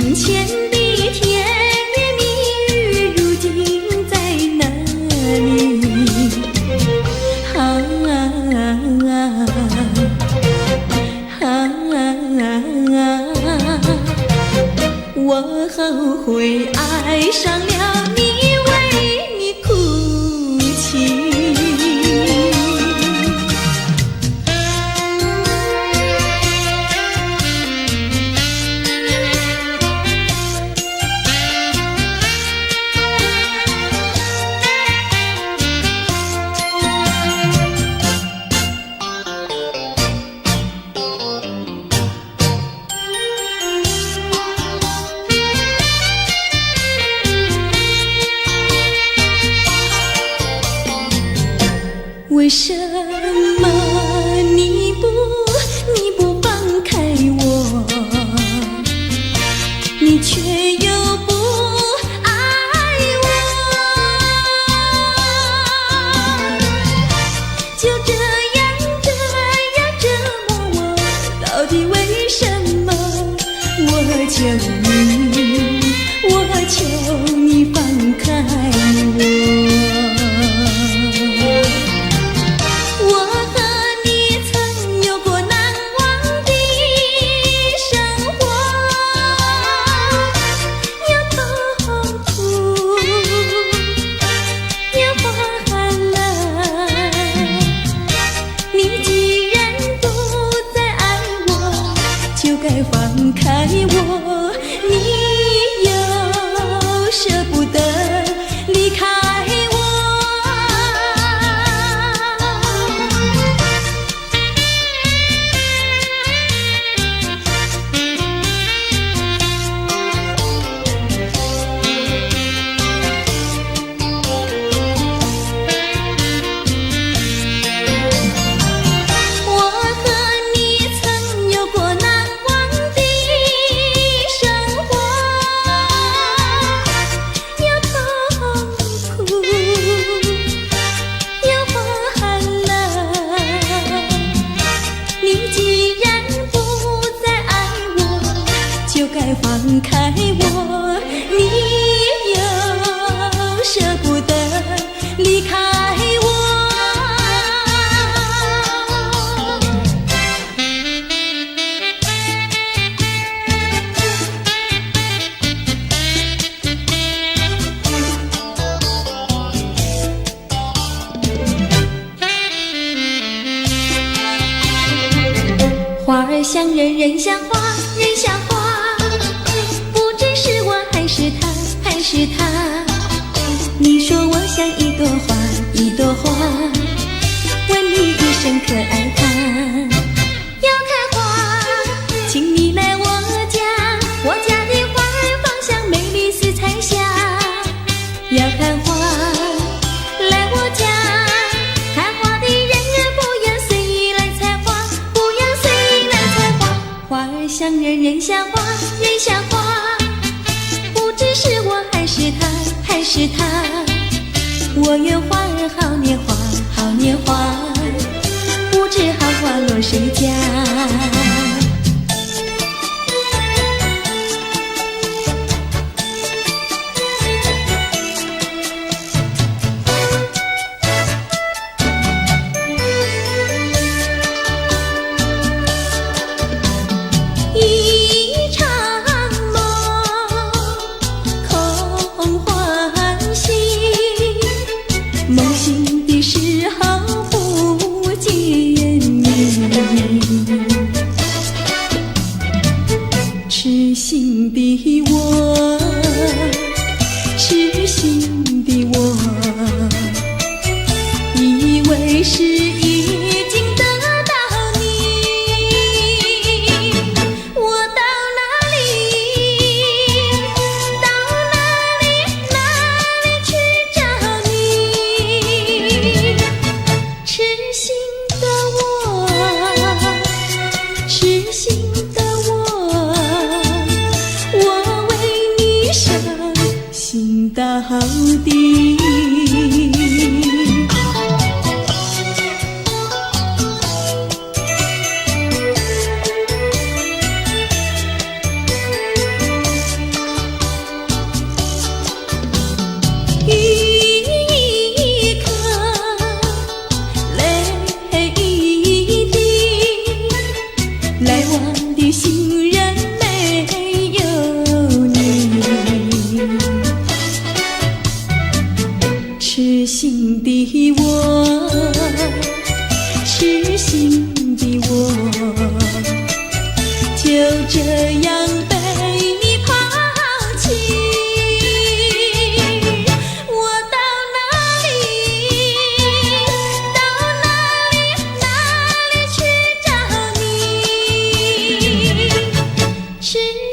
眼前的甜言蜜语如今在哪里？我后悔爱上了你，为你哭泣。为什么你不放开我，你却又不爱我？就这样折磨我，到底为什么？我求你放开我。放开我，你又舍不得离开我。我和你曾有过难忘的生活，有痛苦，有欢乐。你既然不再爱我，就该放开我，你又舍不得离开我。花儿像人，人像花，人像花，不知是我还是他，还是他。你说我像一朵花，一朵花，问你一声可爱它。要开花，请你来我家，我家的花儿芳香美丽似彩霞。要看花，来我家。看花的人儿不要随意来采花，不要随意来采花。花儿像人，人像花，人像花，不知是我还是他，还是他。我愿花儿好年华，好年华，不知好花落谁家。一场梦，空欢喜，梦醒的时候不见你。痴心的我，痴心的我，以为是已经得到你。我到哪里去找你？痴心的我，痴心的我，我为你伤心到底。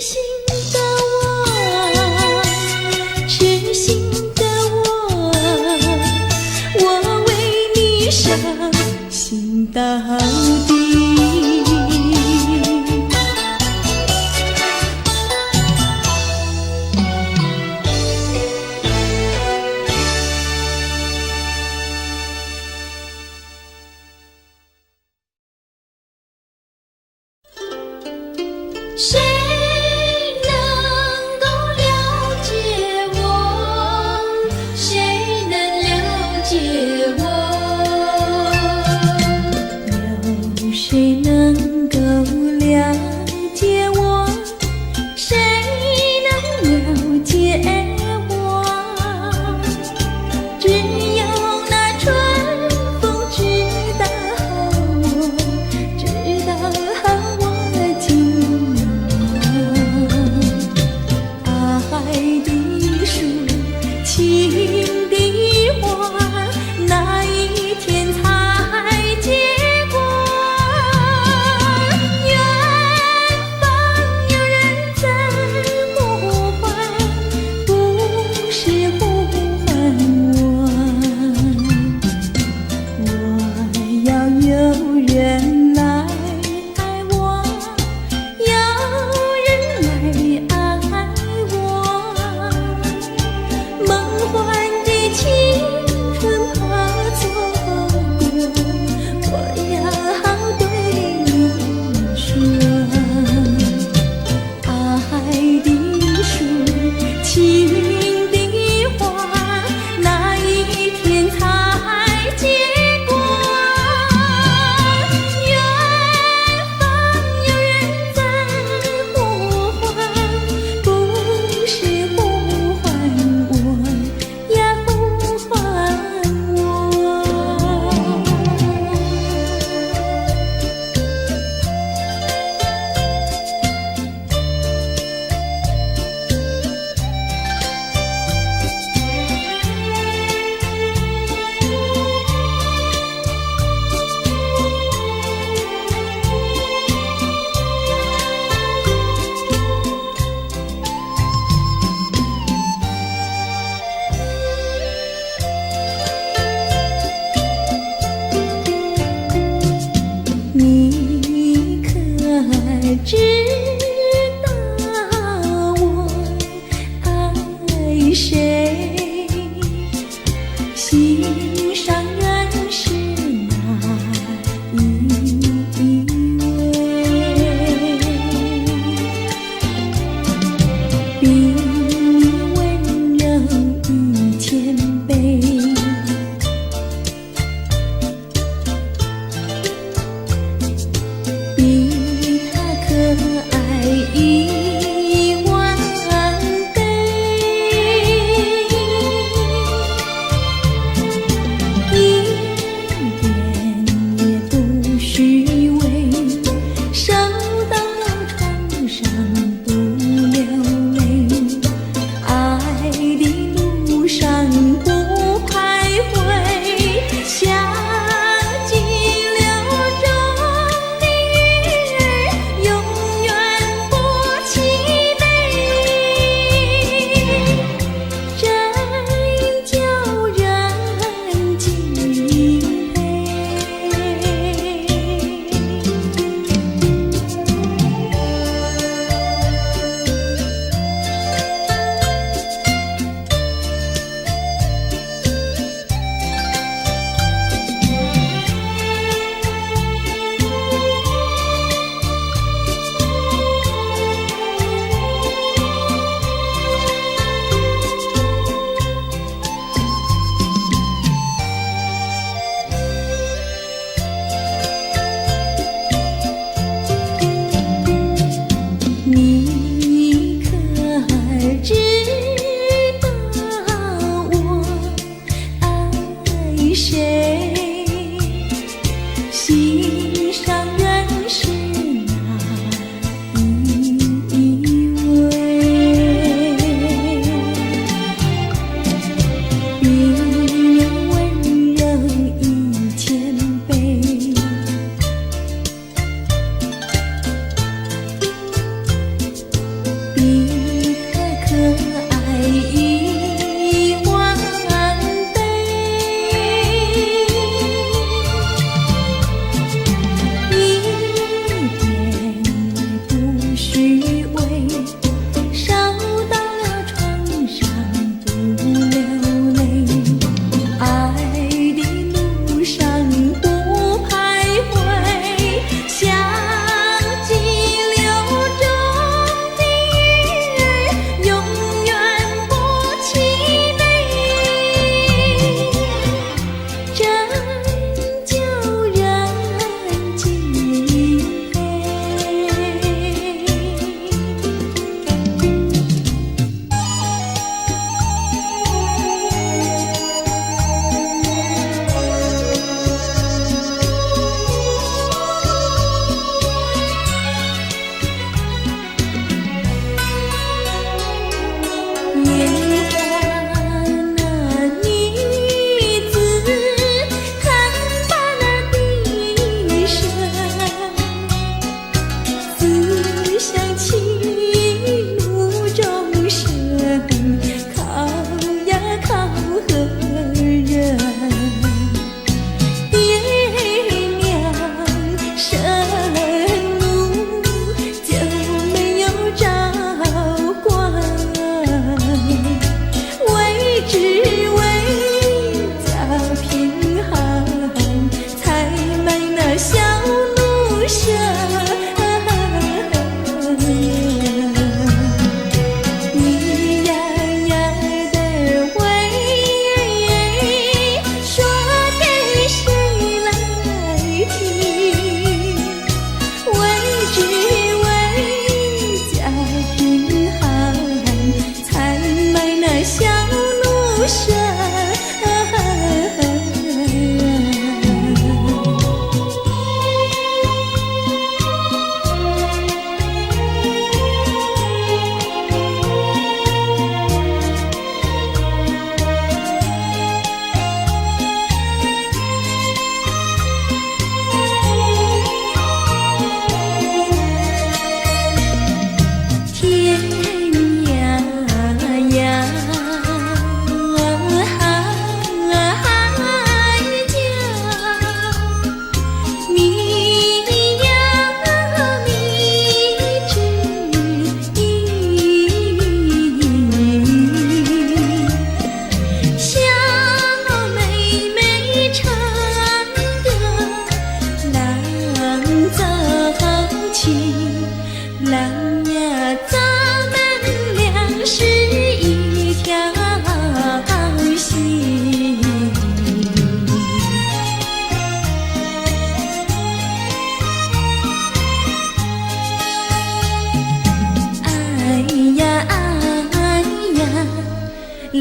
心的我，痴心的我，我为你伤心到底。谁能够了解我？谁能了解我？有谁能够了解我？谁能了解我？只有那春风知道我，知道我今爱的树，情的花，哪一天才结果？远方有人在呼唤，不是呼唤我。我要有人来爱我，有人来爱我。梦幻的青春怕错过，我要对你说，爱的树，情的花，哪一天才结果？远方有人在呼唤，不是呼唤我，要呼唤我。你可知道我爱谁？心上人是哪一位？比你温柔与谦卑，比他可爱10000倍，一点也不虚伪，手到床上不流泪。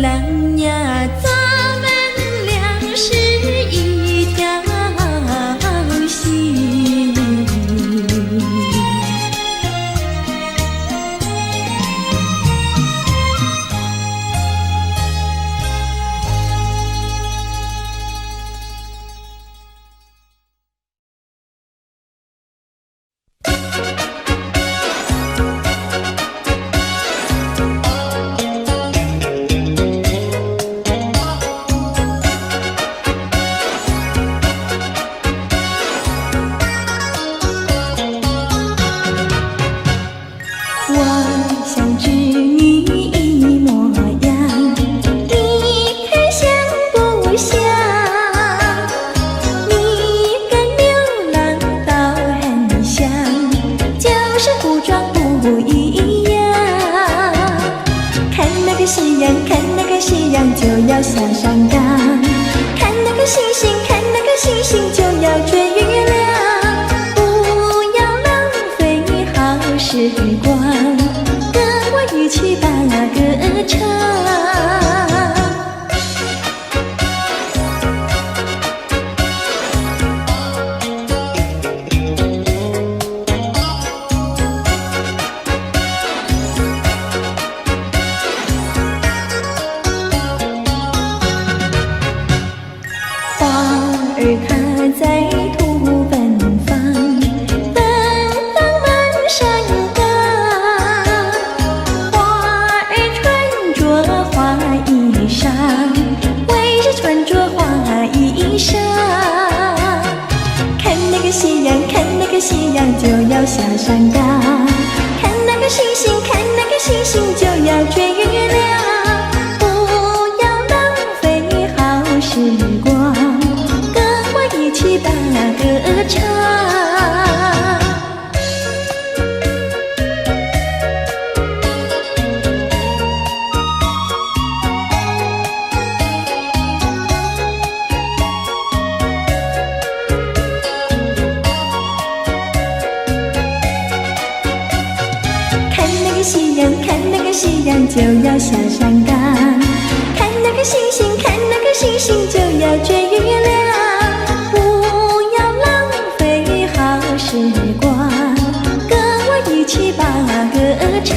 郎呀，咱们俩是一条心。我想知你模样，你看像不像？你跟流浪倒很像，就是服装不一样。看那个夕阳，看那个夕阳就要下山岗，看那个星星，看那个星星就要追月亮。时光，跟我一起把歌唱。花儿它在土芬芳。围着穿着花衣裳，看那个夕阳，看那个夕阳就要下山岗，看那个星星，看那个星星就要追月亮。不要浪费好时光，跟我一起把歌唱。夕阳，看那个夕阳就要下山岗，看那个星星，看那个星星就要追月亮。不要浪费好时光，跟我一起把歌唱。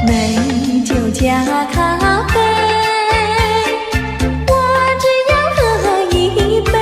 美酒加咖啡，我只要喝一杯。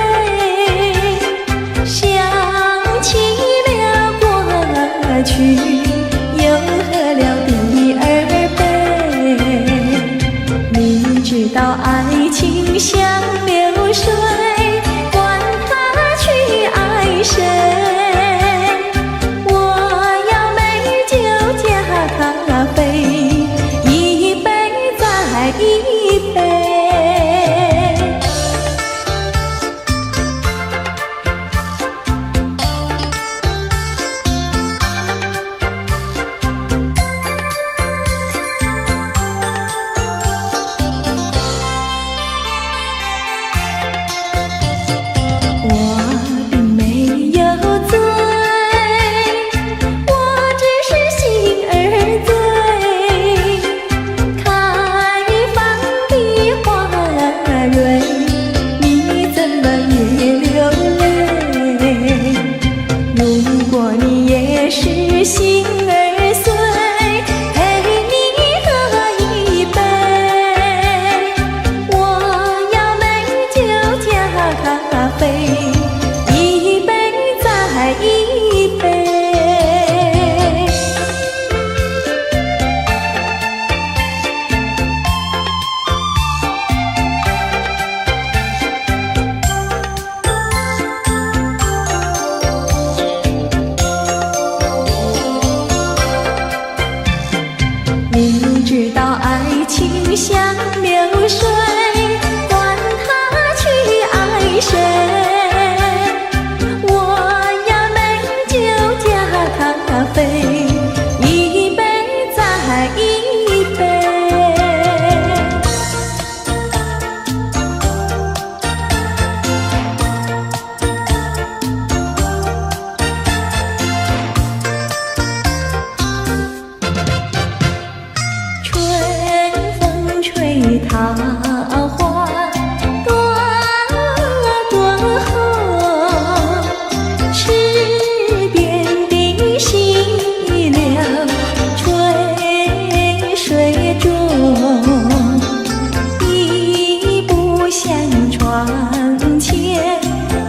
窗前，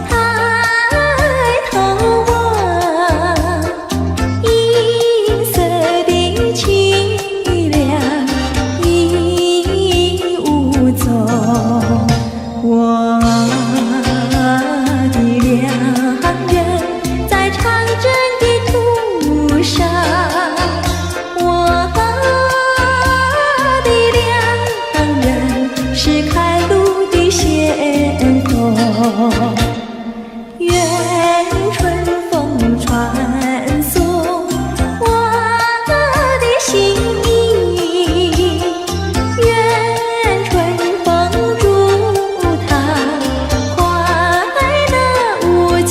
抬头望，银色的凄凉已无踪。我的良人在长征的途上，我的良人是开路的先锋。愿春风传送我的心意，愿春风祝他快乐无穷。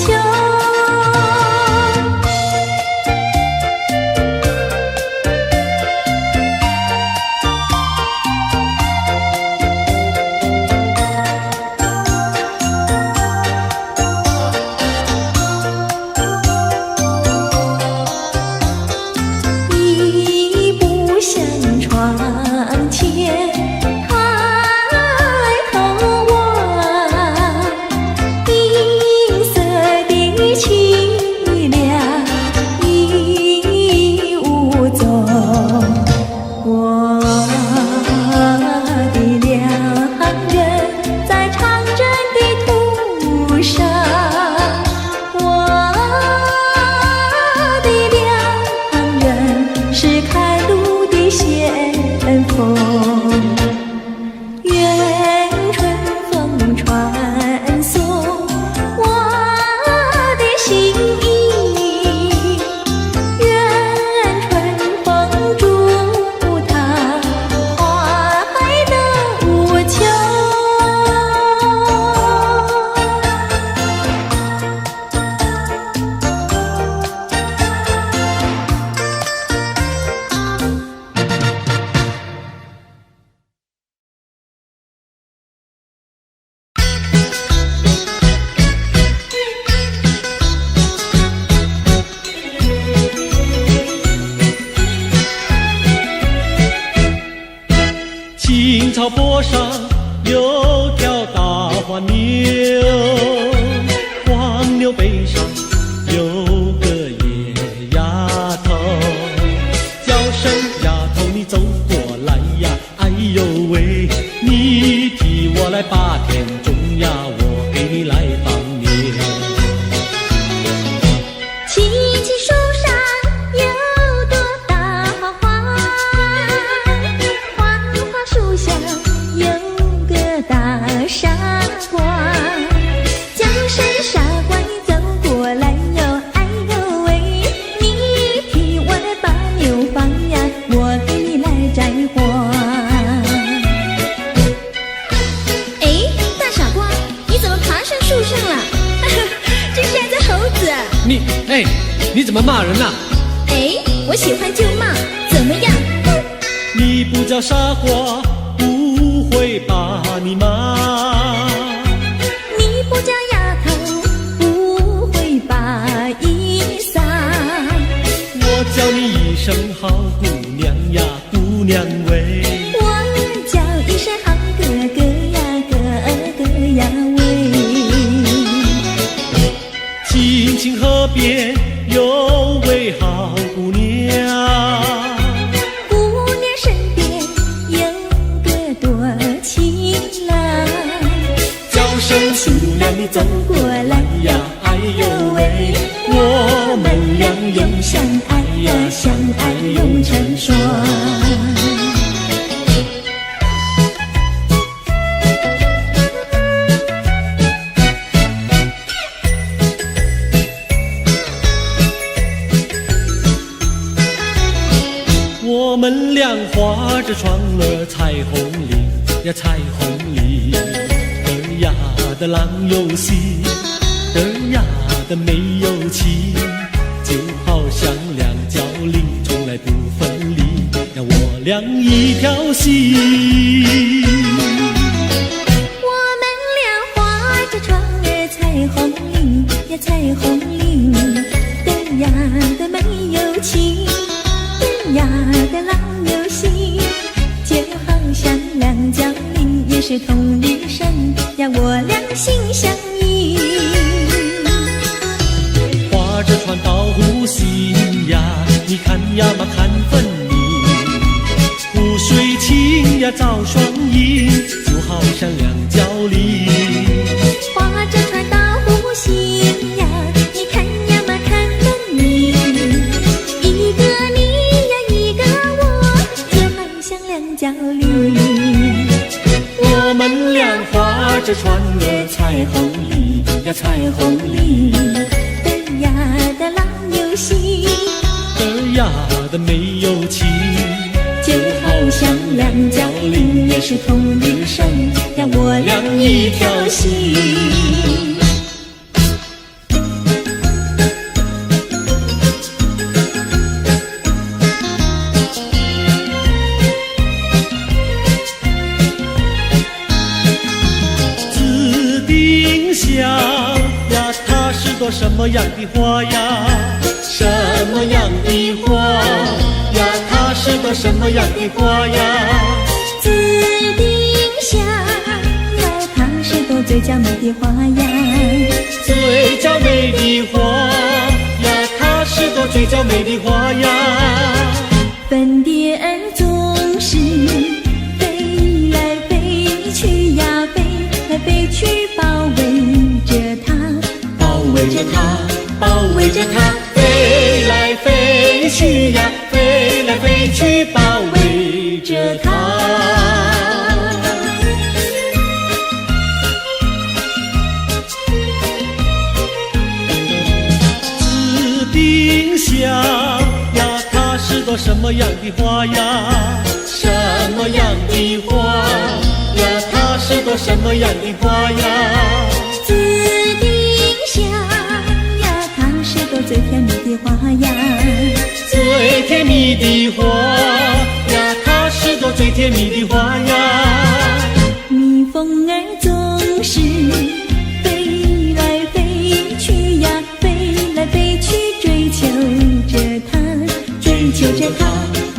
一步向窗前，抬头望，银色的凄凉已无踪。我的良人在长征的途上，我的良人是开路的先锋。愿春风传送我的心意，愿春风祝他快乐无穷。青草坡上有条大黄牛，黄牛背上有个野丫头，叫声丫头你走过来呀，哎呦喂，你替我来把田种呀，我给你来放牛。青青树上有朵大花花，花花树下有个大傻瓜，叫声傻瓜你走过来哟，哎呦喂，你替我来把牛放呀，我给你来摘花。哎，大傻瓜，你怎么爬上树上了？这是只猴子。你怎么骂人呐？哎，我喜欢就骂，怎么样？你不叫傻瓜，不会把你骂。你不叫丫头，不会把衣撒。我叫你一声好姑娘呀，姑娘喂。我叫一声好哥哥呀，哥哥呀喂。青青河边有位好姑娘，姑娘身边有个多情郎，叫声姑娘你走过来呀，哎呦喂，我们俩永相爱呀，相爱永成双。我们俩画着窗儿彩虹铃呀，彩虹铃，嘚呀的郎有心，嘚呀的没有情，就好像两角铃从来不分离呀，我俩一条心。我们俩画着窗儿彩虹铃呀，彩虹铃，嘚呀的没有情，嘚呀的郎有心，就好像两角铃也是同一声呀，我俩心相印。划着船到湖心呀，你看呀嘛看分明，湖水清呀照双影，就好像两角梨。划着船到湖心呀，你看呀嘛看分明，一个你呀一个我，就好像两角梨。我们俩划着船儿彩虹里呀彩虹里，嘚呀的郎有心，嘚呀的没有情，就好像两角梨也是同一生，让我俩一条心。紫丁香呀，它是朵什么样的花呀？什么样的花呀？它是朵什么样的花呀？紫丁香呀，它是朵最娇美的花呀。最娇美的花呀，它是朵最娇美的花呀。粉蝶儿总是飞来飞去呀，飞来飞去，包围着它，包围着它，包围着它，飞来飞去呀，飞来飞去，包围着它。紫丁香呀，它是朵什么样的花呀？什么样的花呀？它是朵什么样的花呀？紫丁香呀，它是朵最甜蜜的花呀。最甜蜜的花呀，它是朵最甜蜜的花呀。蜜蜂儿总是飞来飞去呀，飞来飞去，追求着它，追求着它，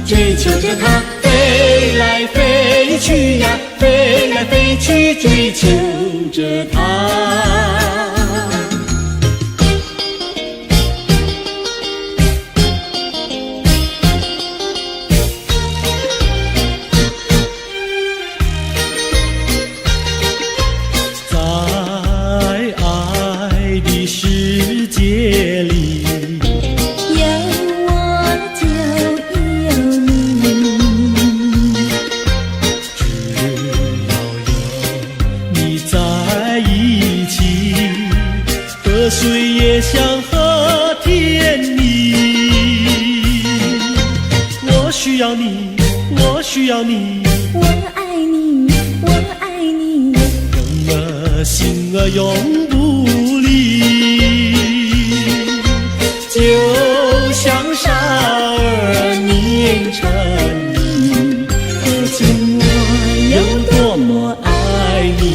追求着它，飞来飞去呀，飞来飞去，追求着它。在爱的世界里，有我就有你，只要有你在一起，河水也像和甜蜜。我需要你，我需要你，我爱你，我爱你，永了心儿永不离。就像傻儿念成你，可见我有多么爱你。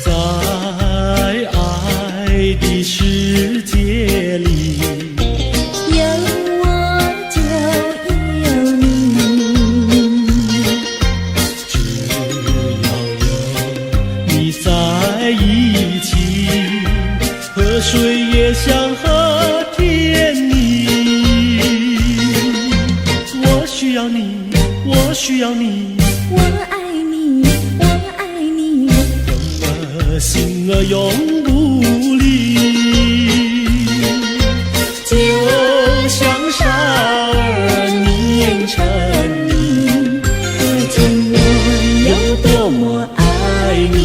在爱的世界里，有我就有你，只要有你在一起，河水也像和甜蜜。我需要你，我需要你，我爱你，我爱你，心儿永不离。就像傻儿念成你，可见我有多么爱你。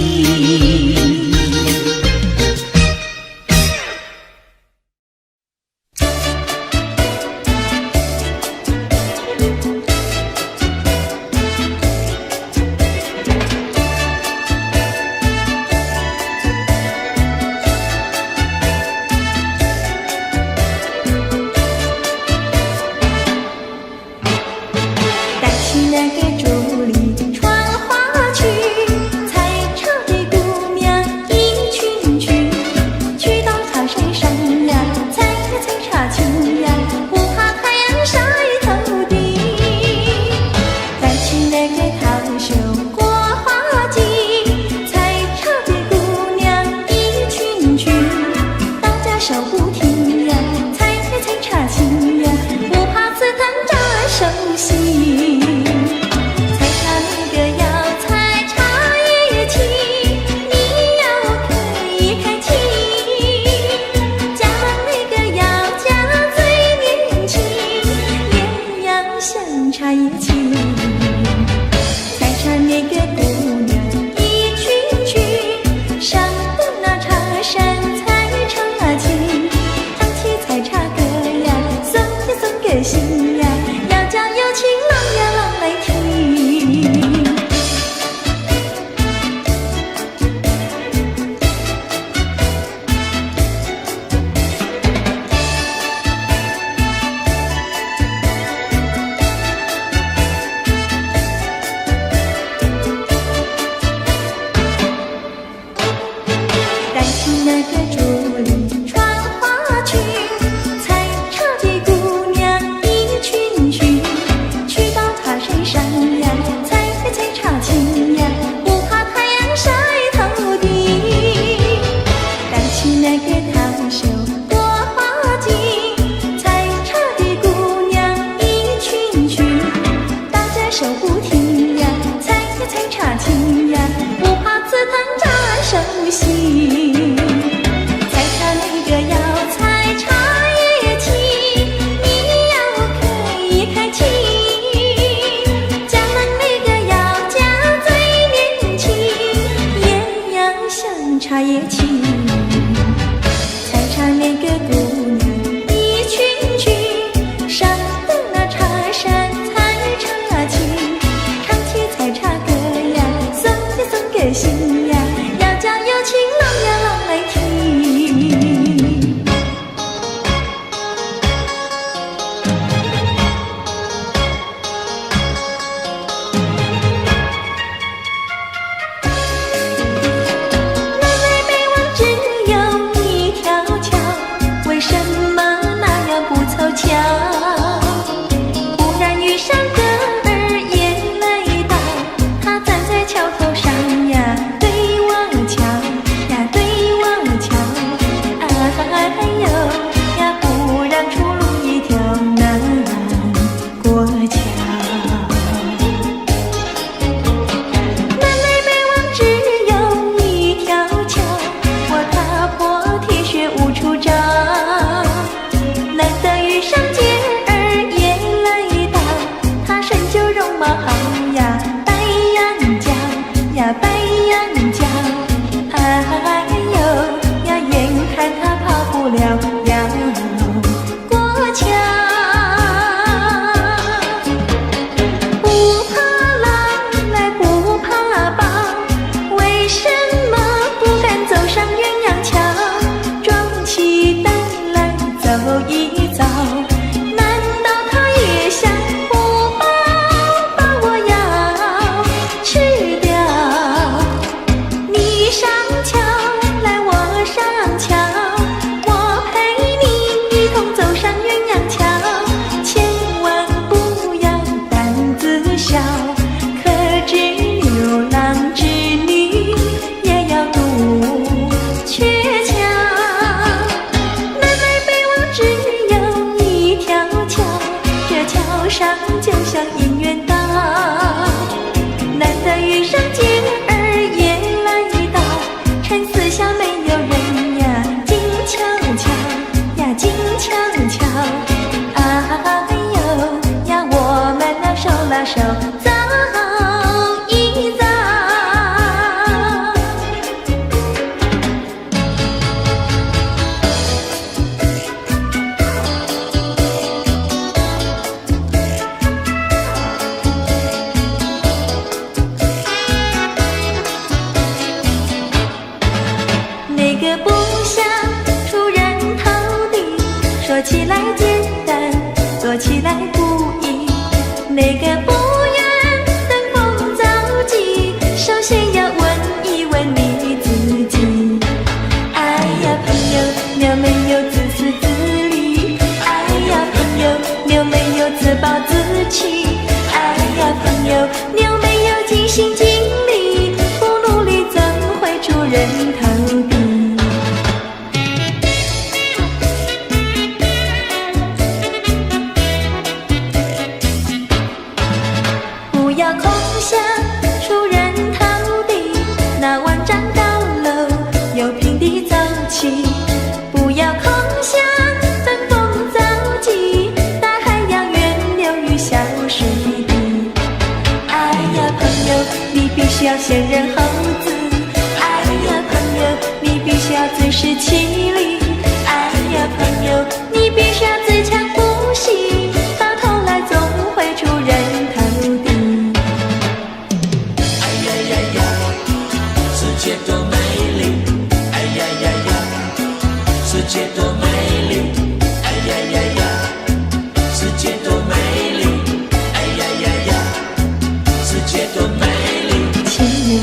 那个竹林穿花裙，采茶的姑娘一群群，去到茶山上呀，采茶青呀，不怕太阳晒头顶。带起那个桃袖过花径，采茶的姑娘一群群，打着手不停呀，采茶青呀，不怕刺疼扎手心。采茶那个要采茶叶青，你要可以开清。加冷那个要加最年轻，也要像茶叶青。采茶那个姑娘一群群，上的那茶山采茶青，唱起采茶歌呀，送给心呀，要叫有情郎呀郎来听。南来北往只有一条桥，为什么那样不凑巧？忽然遇上个儿也来到，他站在桥头上呀，对我瞧呀，对我瞧，哎呦呀，不让出路一条难过桥。南来北往只有一条桥，我踏破铁鞋无处找。难得遇上姐儿也来到，她身就容貌好呀，白羊角呀，白羊角，哎呦呀，眼看她跑不了要过桥。不怕狼来不怕豹，为什么不敢走上鸳鸯桥？壮起胆来走一遭，难道他也想不饱把我要吃掉？你上桥来我上桥，我陪你一同走上鸳鸯桥，千万不要胆子小，可知牛郎织女也要渡鹊桥。南来北往只有一条桥，这桥上就像姻缘岛。难得遇上姐儿也来到，趁四下没有人呀，静悄悄呀，静悄悄，哎呦呀，我们俩手拉手走一遭。那个不想出人头地，说起来简单，做起来不易。那个不愿登峰造极，首先要问一问你自己。哎呀朋友，你有没有自私自利？哎呀朋友，你有没有自暴自弃？哎呀朋友，你有没有尽心尽力？不努力怎会出人头地？不要空想出人头地，那万丈高楼有平地走起。不要空想登峰造极，大海洋源流于小水滴。哎呀朋友，你必须要先人后子。哎呀朋友，你必须要自食其力。哎呀朋友，你必须要自强不息，到头来总会出人头地。哎呀呀呀，世界多美丽！哎呀呀呀，世界多美丽！哎呀呀呀，世界多美丽！哎呀呀呀，世界多美丽！情人，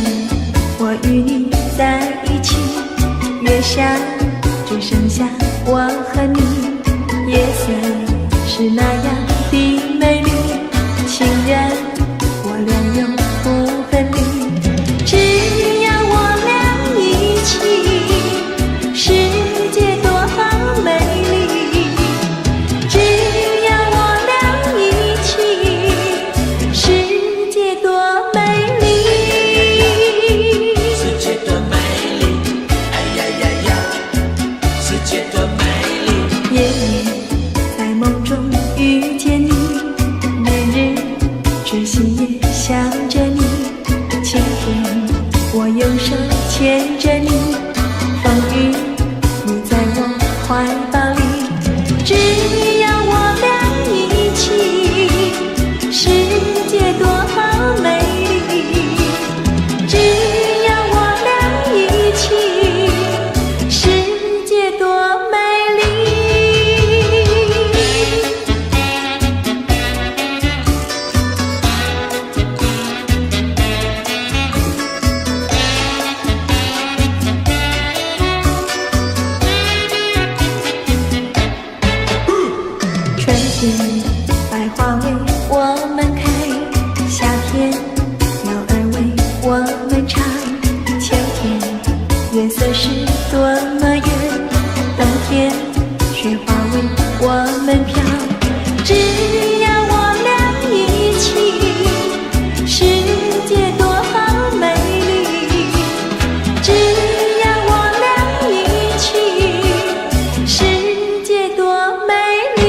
我与你在一起，越想只剩下我和你，夜色是那样的美丽，情人我俩永不分离，只要我俩一起，世界多美丽，只要我俩一起，世界多美丽，世界多美丽，哎呀呀呀，世界多美丽。夜夜在梦中遇见你，日日追寻也想着你，晴天我用手牵着你，风雨你在我怀抱里，只要我俩一起，世界多美丽，只要我俩一起，世界多美丽。春天百花为我们开，夏天鸟儿为我们唱，秋天月色是多么圆，冬天雪花为我们飘，只要我俩一起，世界多美丽，只要我俩一起，世界多美丽。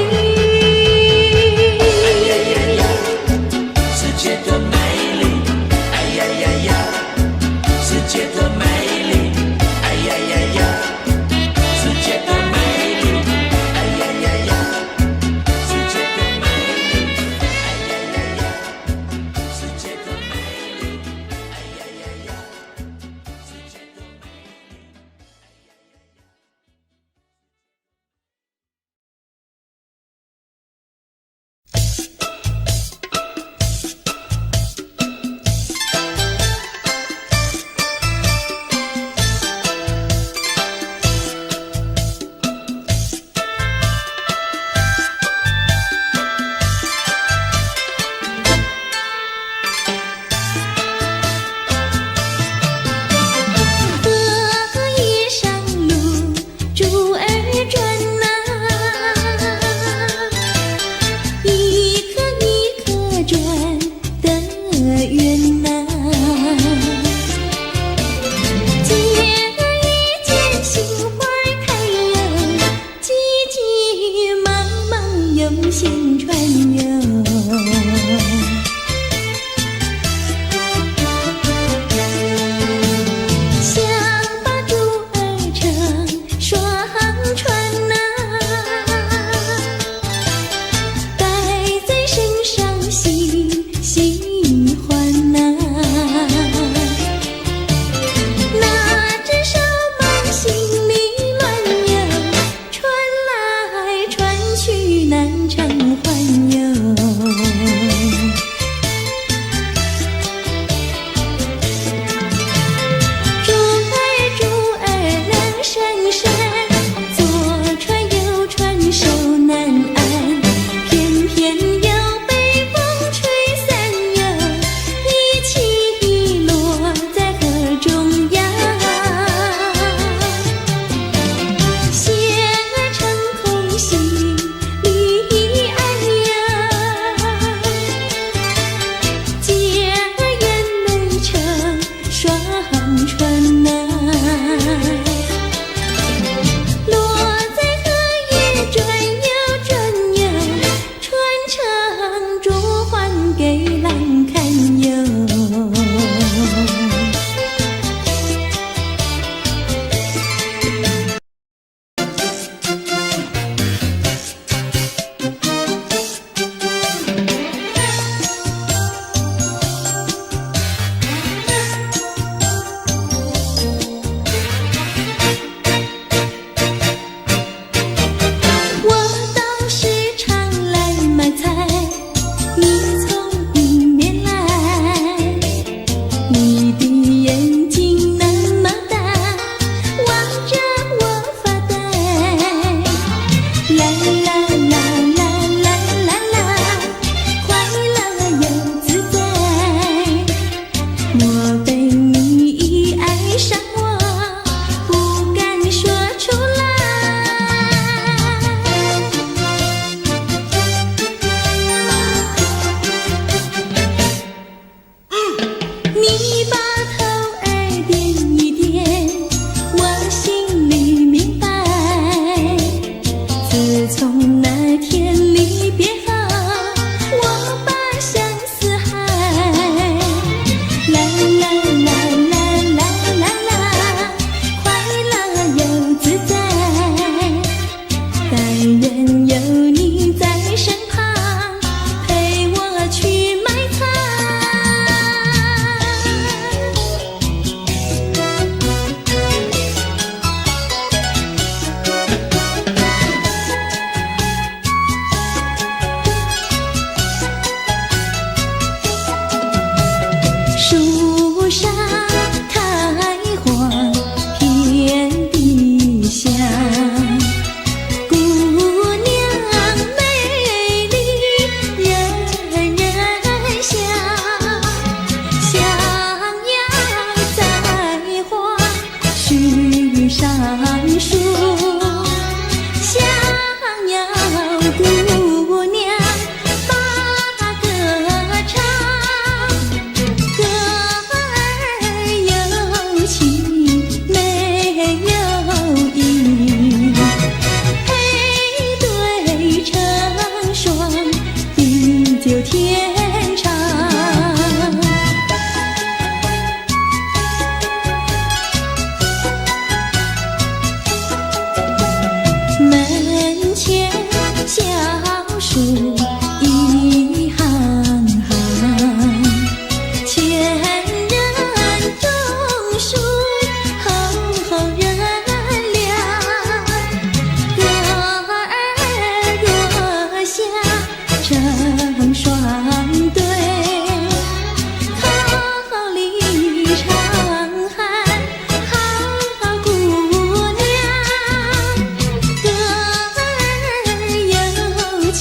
门前小树一行行，前人种树，后人粮。歌儿若下成双对，桃李长hand好姑娘。歌儿有情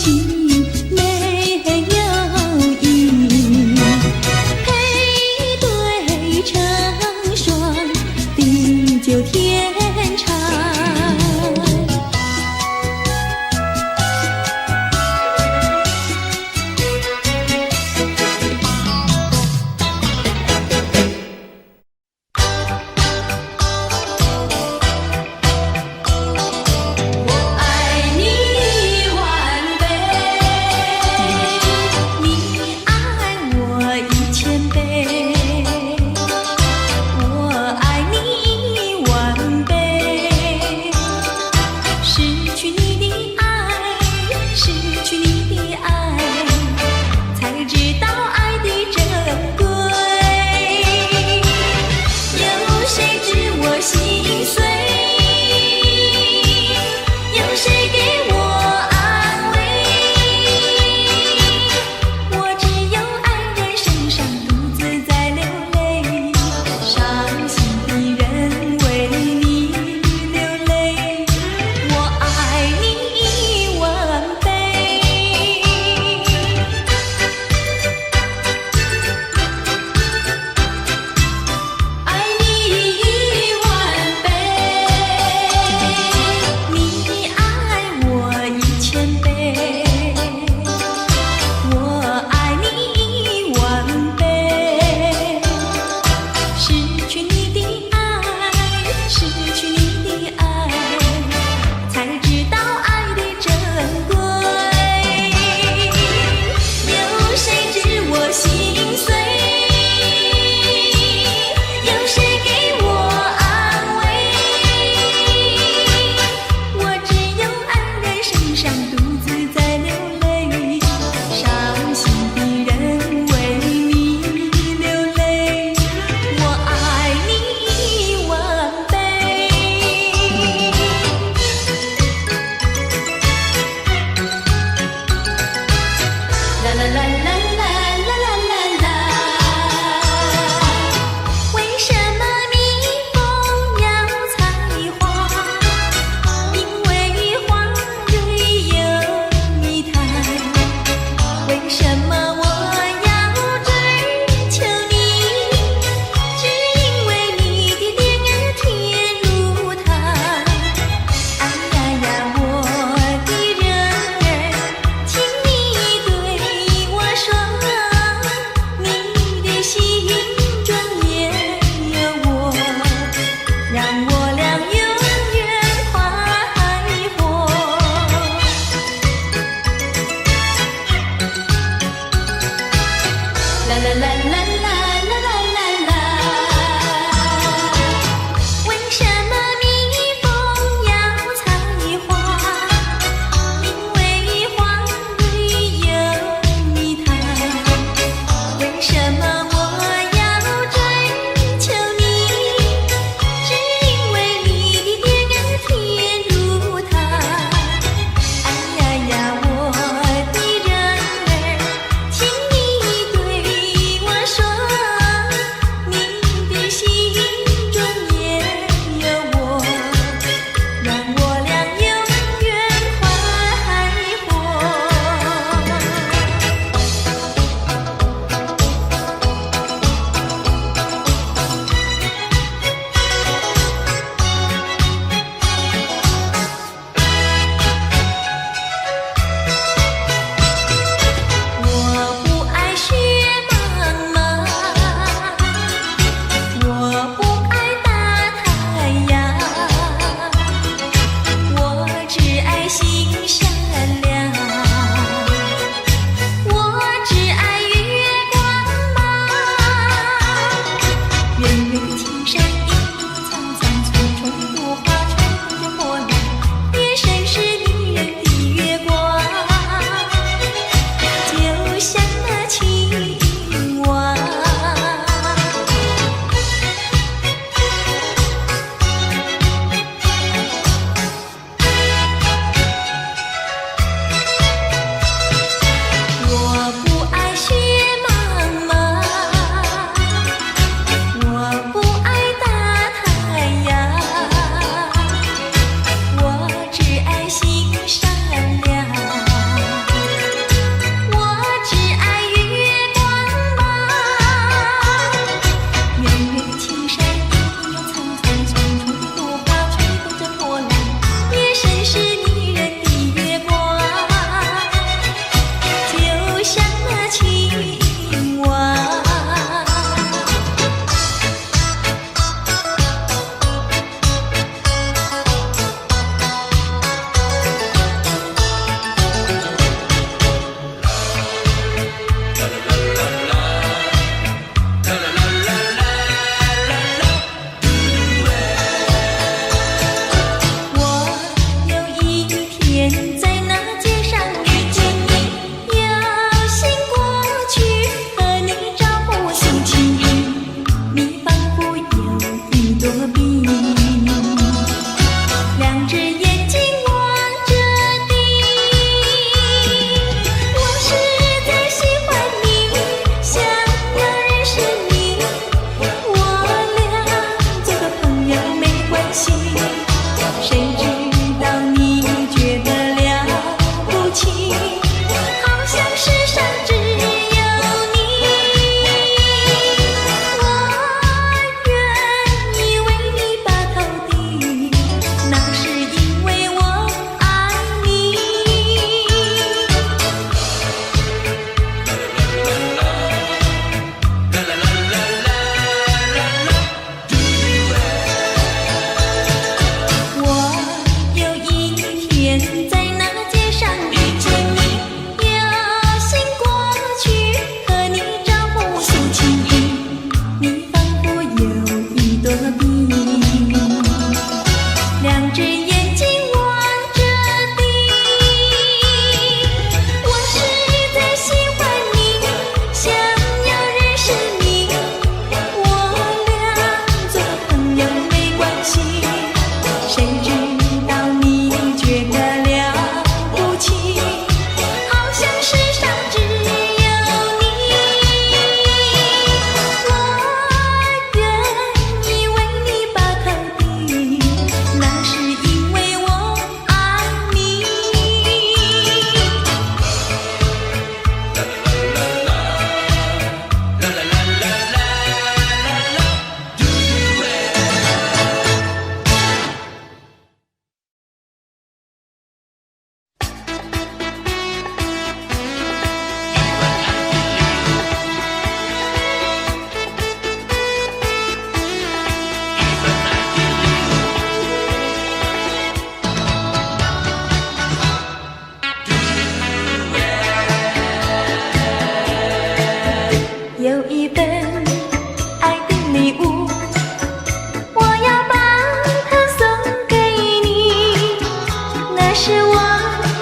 那是我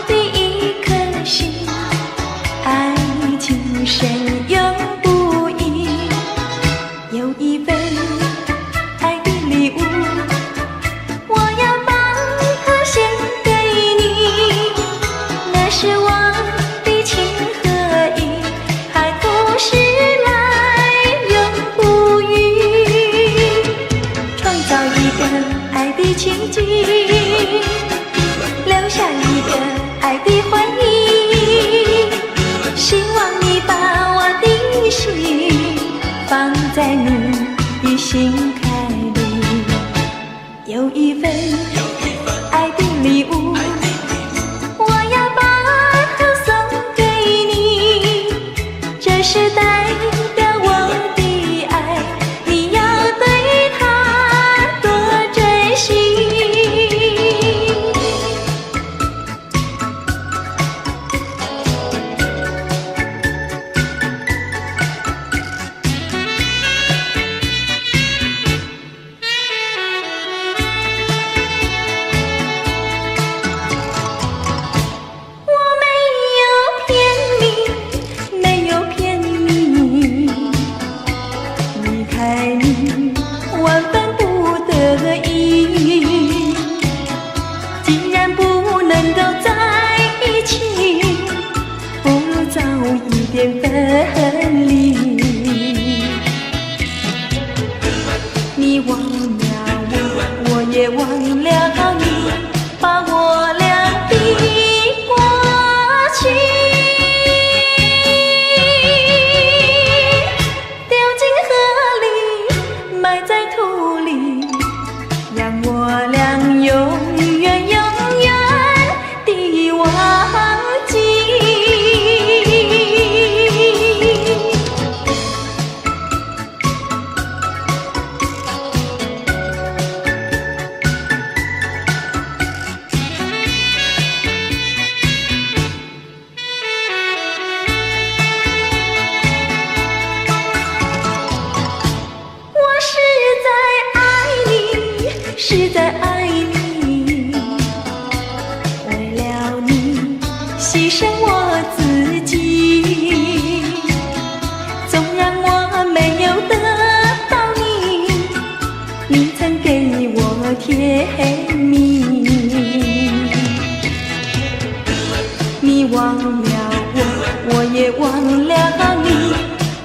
的一颗心，爱情深永不移。有一份爱的礼物，我要把它献给你，那是我的情和意，海枯石烂永不渝，创造一个爱的奇迹，留下一个爱的回忆，希望你把我的心放在你的心坎里。有一份爱的礼物，我要把它送给你，这是代表我的爱，你要对它多珍惜。万般不得已，既然不能够在一起，不如早一点分离。你忘了我，我也忘了你，把我俩的过去埋在土里，让我俩永远永远地忘记。是在爱你，为了你牺牲我自己。纵然我没有得到你，你曾给我甜蜜。你忘了我，我也忘了你，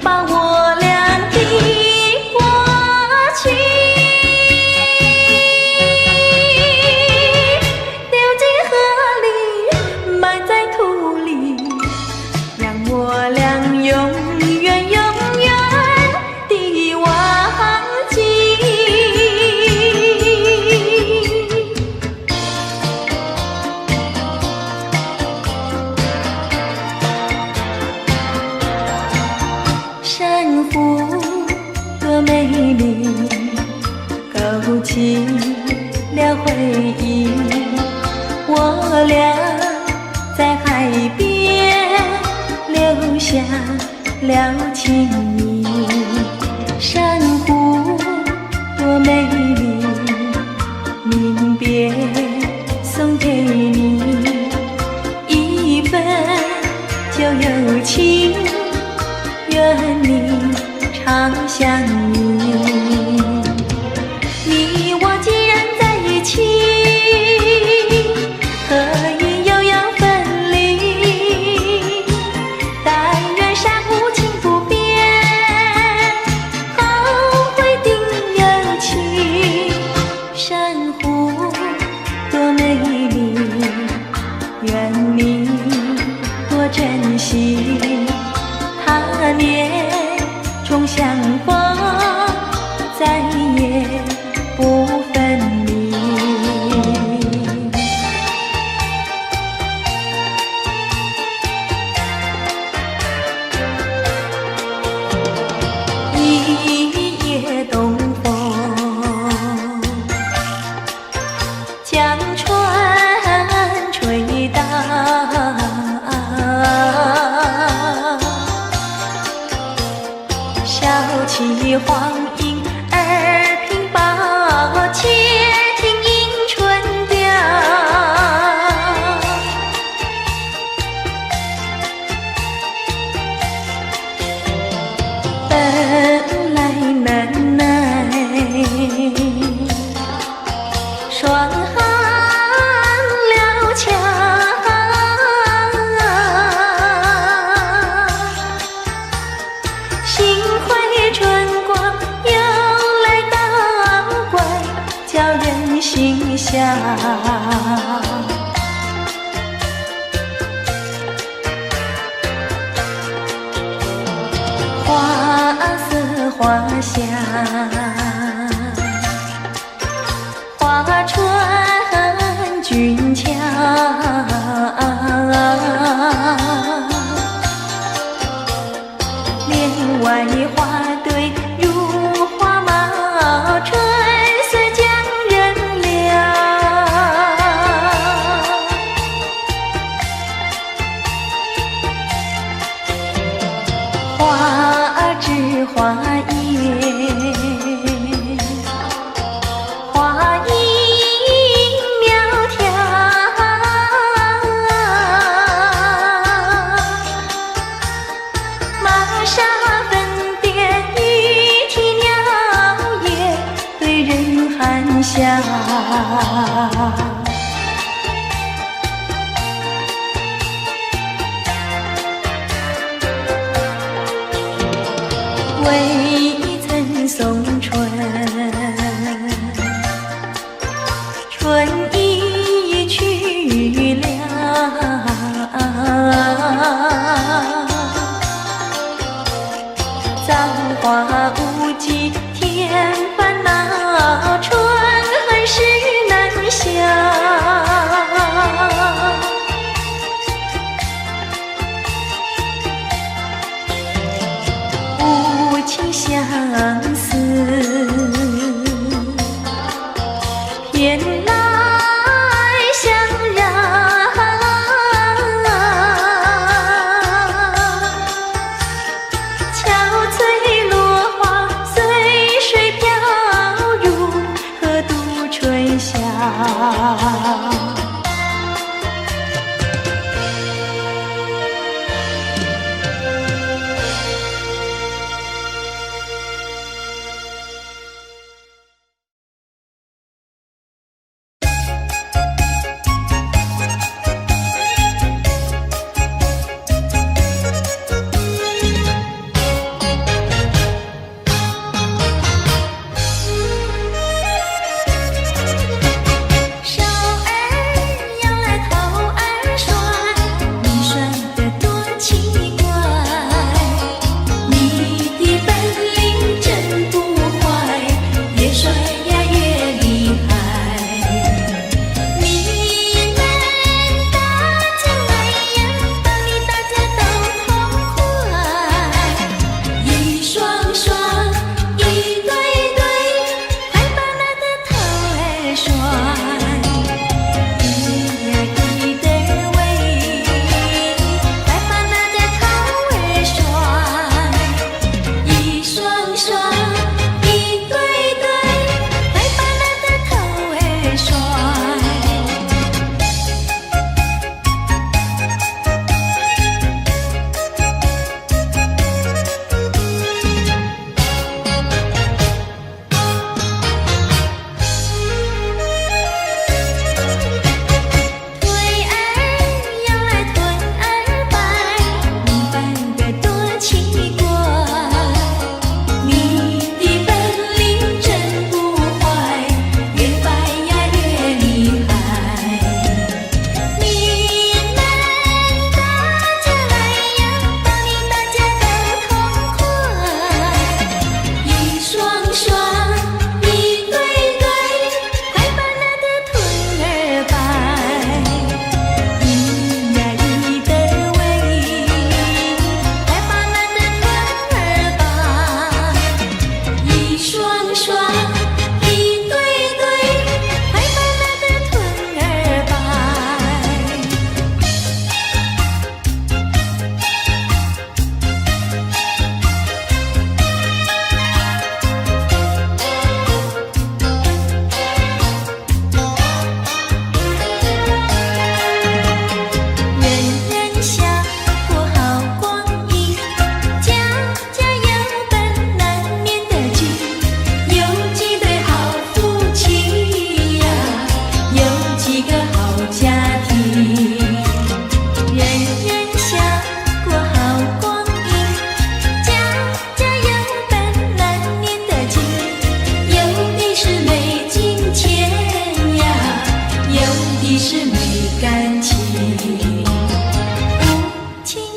把我俩的过去我俩永远永远地忘记。珊瑚多美丽，勾起了回忆。我俩在海边留下了情谊，珊瑚多美丽，临别送给你一份旧友情，愿你常相依。你我既然在一起，何以又要分离？但愿山无情不变，后会定有期。珊瑚多美丽，花香，花穿俊俏，帘外花对如花帽，春色将人撩。花枝花叶，花影苗条，玛莎粉点玉啼鸟也对人含笑。未曾送春，春已去了。葬花无忌添烦恼，春恨事难消。情相思，偏来相让。憔悴落花随水飘，如何度春宵？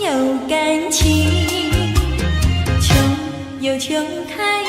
有情，穷又穷开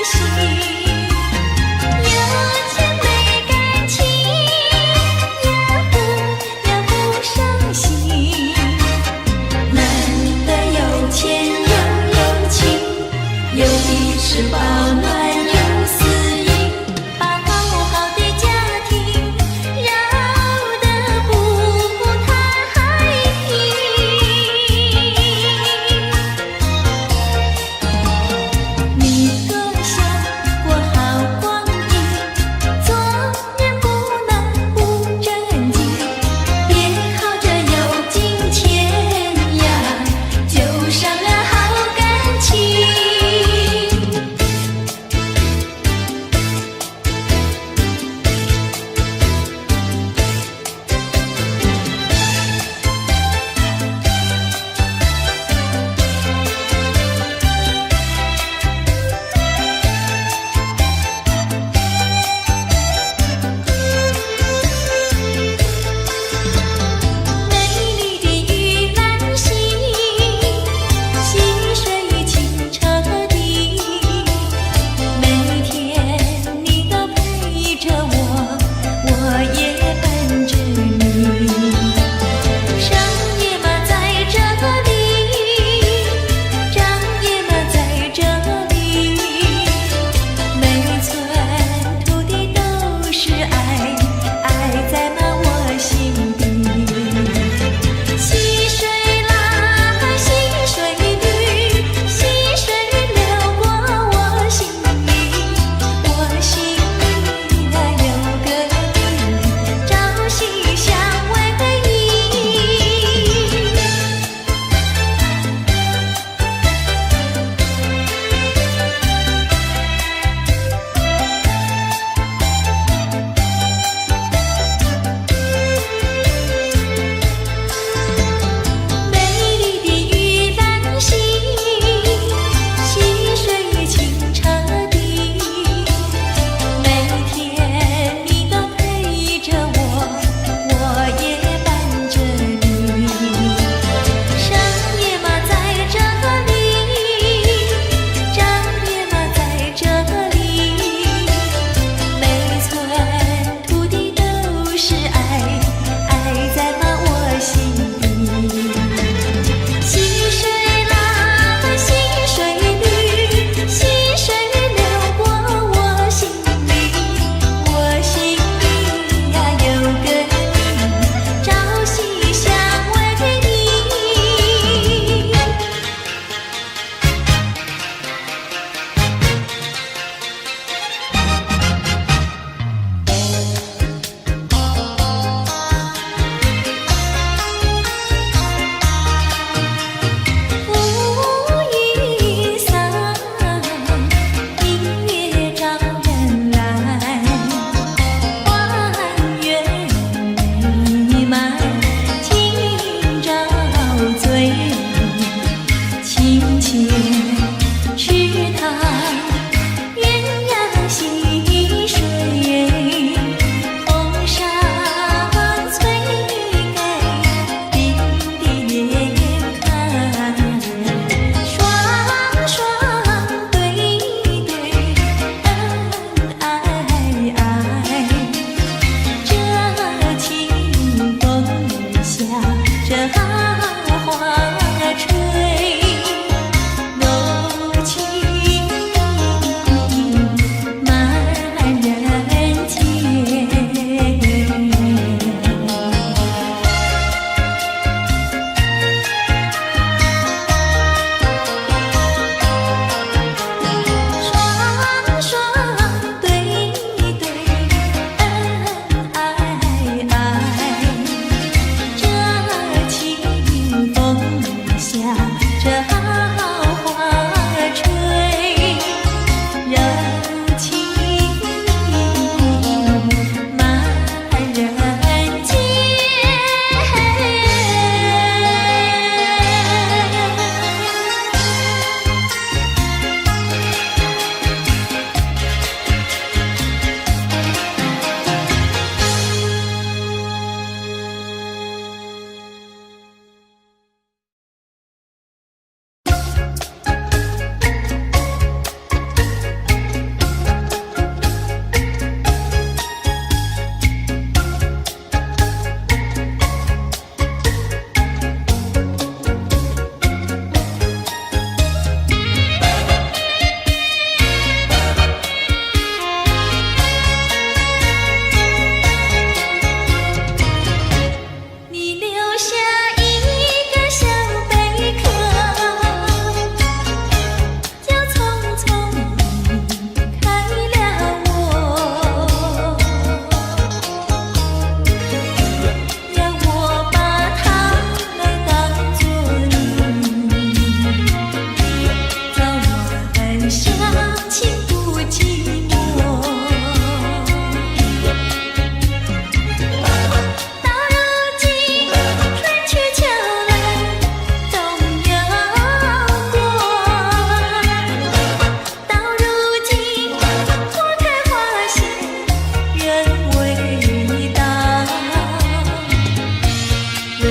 问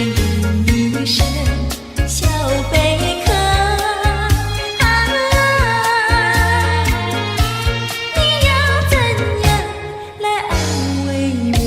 一声小贝壳，你要怎样来安慰我？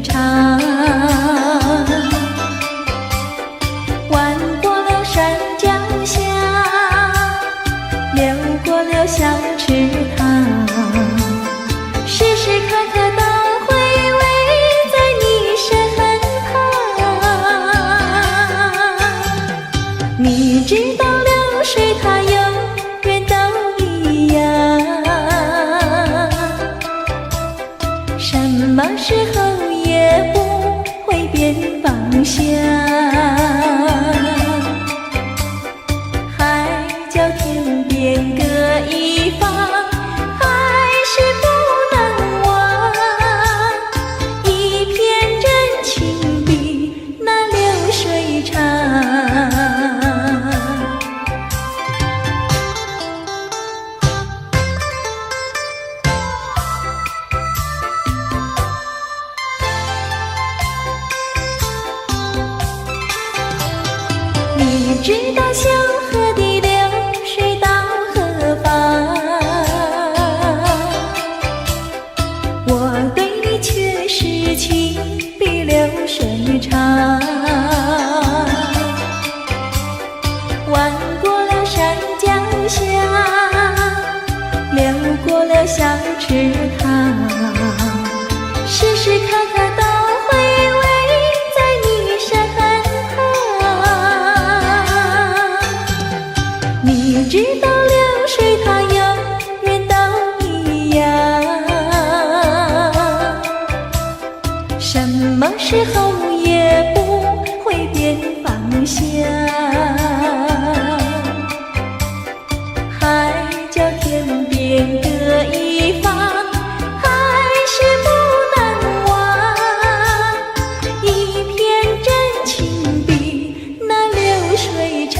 长，弯过了山脚下，流过了小池塘，时时刻刻都回味在你身旁。你知道流水它永远都一样，什么时候也不会变方向，海角天边各一方，还是不能忘一片真情比那流水长。你知道小河的流水到何方，我对你却是情比流水长，弯过了山脚下，流过了小池塘，时时刻刻都回味在你身旁。你知道流水它永远都一样，什么时候也不会变方向，海角天边各一方，还是不能忘一片真情比那流水长。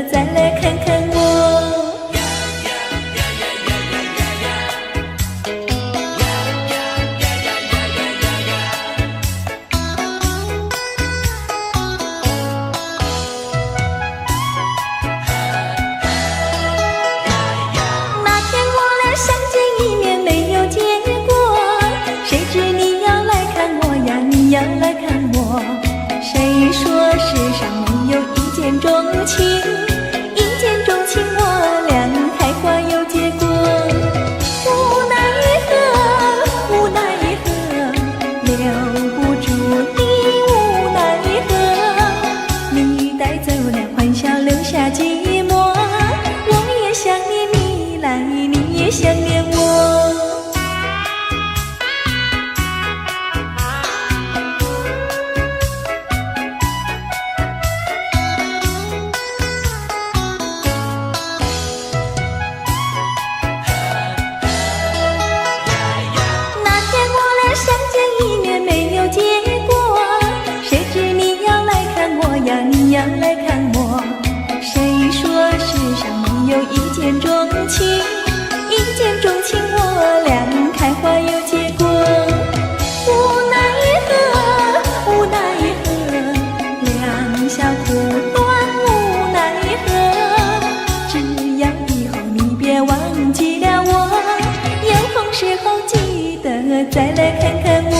再来看看我。那天我俩相见一面没有结果，谁知你要来看我呀，你要来看我。谁说世上没有一见钟情，一见钟情我俩开花有结果。无奈何，无奈何，留不住你，无奈何，你带走了欢笑，留下寂寞。我也想念你来，你也想念我。你要来看我，谁说世上没有一见钟情，一见钟情我俩开花有结果。无奈何，无奈何，两小苦短，无奈何，只要以后你别忘记了我，有空时候记得再来看看我。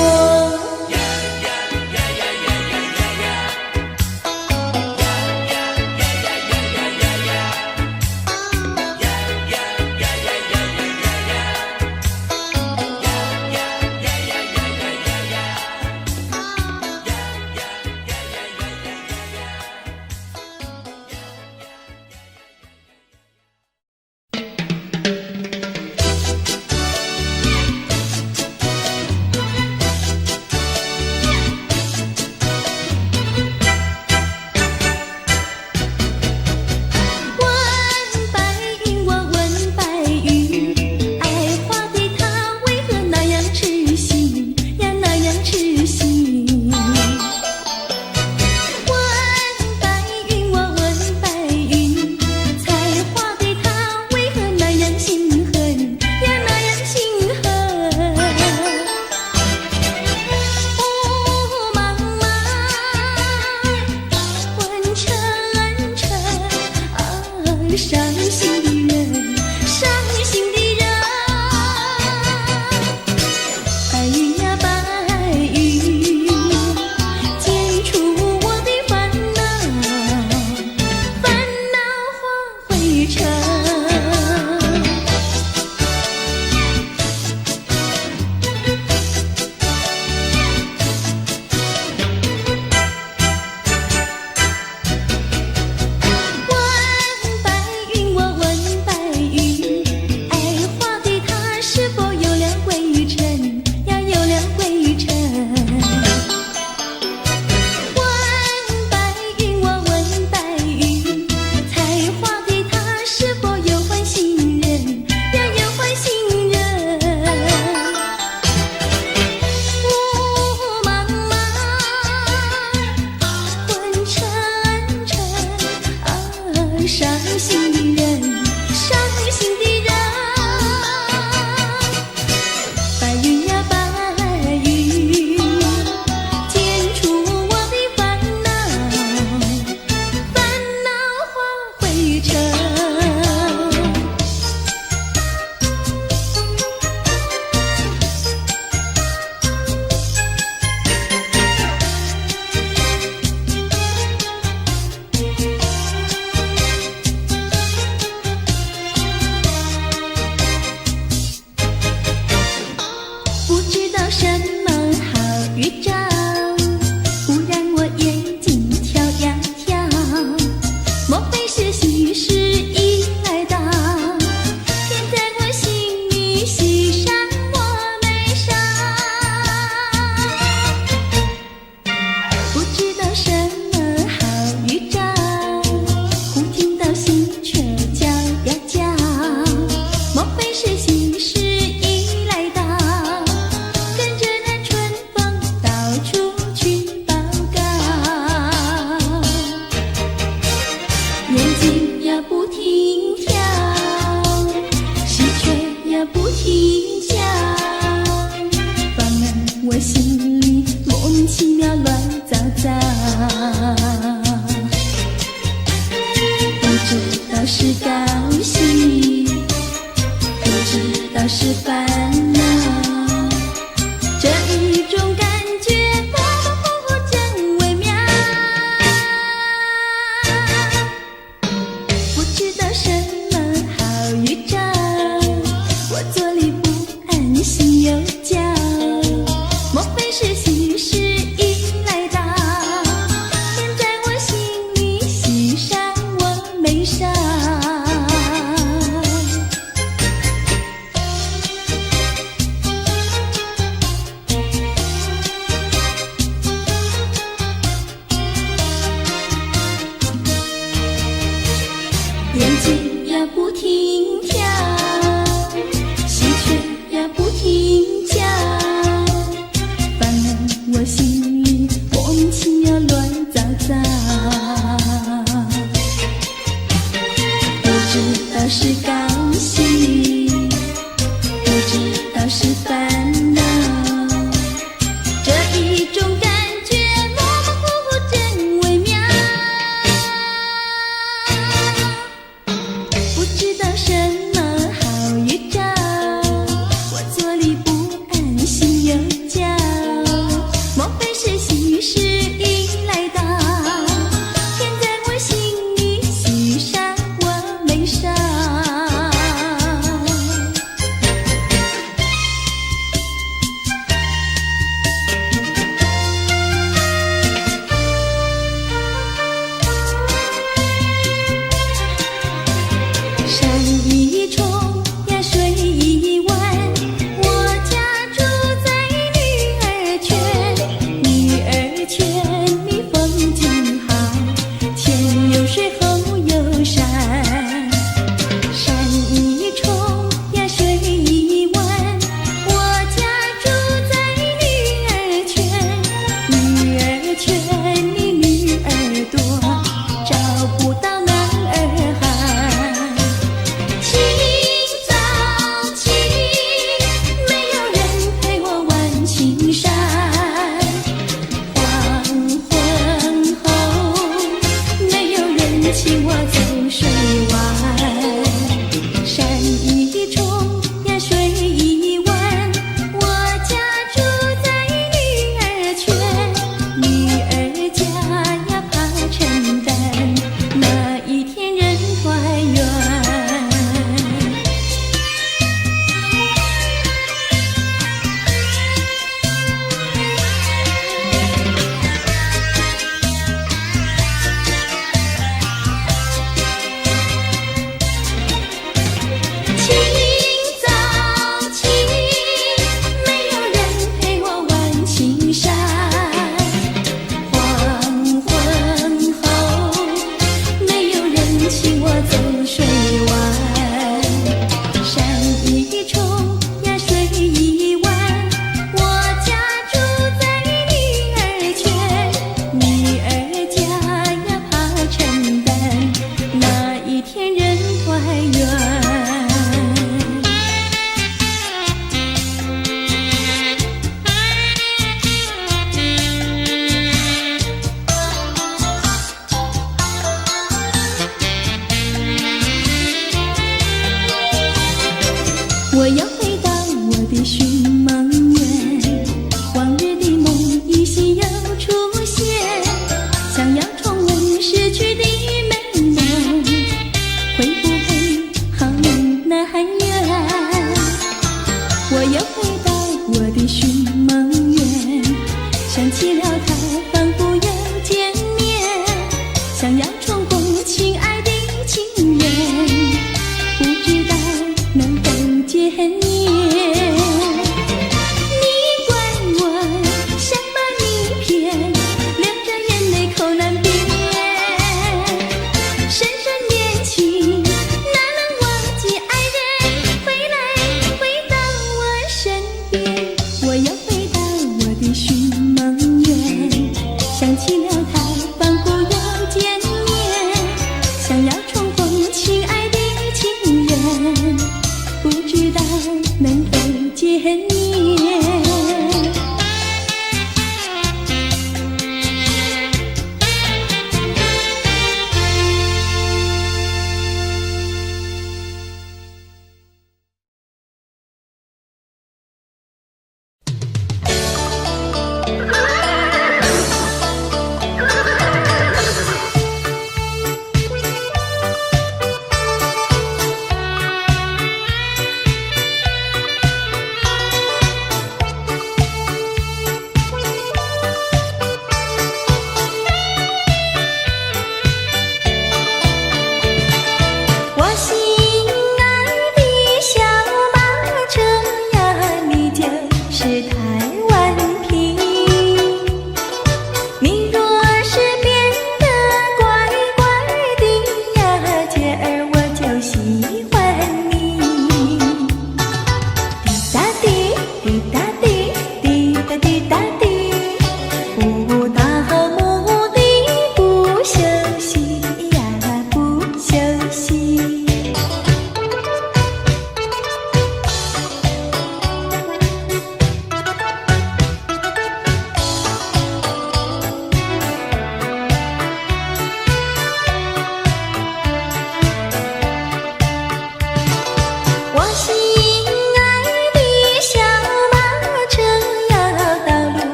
眼睛知道是高兴，不知道是烦恼，这一种感觉模模糊糊真微妙。不知道什么好预兆，我坐立不安，心又焦，莫非是喜事已来到？甜在我心里，喜上我眉梢。眼睛呀不停跳，喜鹊呀不停叫，烦而我心里莫名其妙乱糟糟。不知道是高兴，不知道是烦恼，这一种感觉模模糊糊真微妙。不知道什么好预兆，我坐立不安，心又焦，莫非是喜事已来到？甜在我心里，喜上我眉梢。山一重呀水一弯，我家住在女儿圈，女儿圈里风景好，前有水后有山。山一重呀水一弯，我家住在女儿圈，女儿圈里女儿多，找不到男儿汉。清早起，没有人陪我玩青山，黄昏后，没有人请我走水湾。山一重呀水一弯，我家住在女儿圈，女儿家呀怕承担，那一天人团圆。清早起，没有人陪我玩青山，黄昏后，没有人请我走水湾。山一重呀水一弯，我家住在女儿圈，女儿家呀怕承担，那一天人团圆。我要回到我的寻梦园，往日的梦依稀又出现，想要重温逝去的美梦，会不会好难圆？我要回到我的寻梦园，想起了他，仿佛又见面，想要重逢亲爱的情人，不知道能否见你。